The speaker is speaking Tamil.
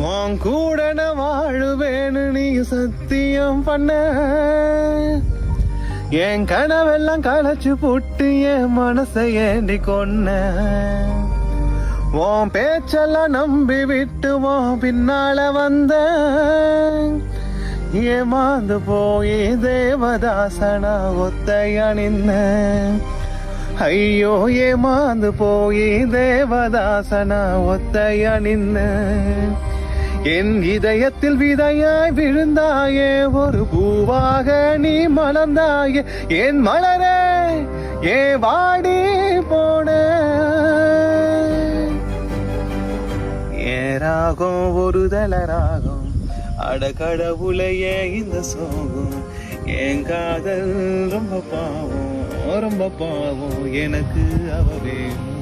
உன் கூட நான் வாழுவேன்னு நீ சத்தியம் பண்ண, என் கனவெல்லாம் களைச்சு போட்டு என் மனசை ஏண்டி கொன்ன. உன் பேச்செல்லாம் நம்பி விட்டு உன் பின்னால வந்த, ஏமாந்து போய் தேவதாசனா ஒத்தையா நின்ன. ஐயோ ஏமாந்து போய் தேவதாசனா ஒத்தையா நின்ன. என் இதயத்தில் விதையாய் விழுந்தாயே, ஒரு பூவாக நீ மலர்ந்தாயே. என் மலரே ஏ வாடி போன. ஏராகும் ஒரு தளராகும், அடக்கடவுளையே இந்த சோகம். என் காதல் ரொம்ப பாவம், ரொம்ப பாவம், எனக்கு அவ வேணும்.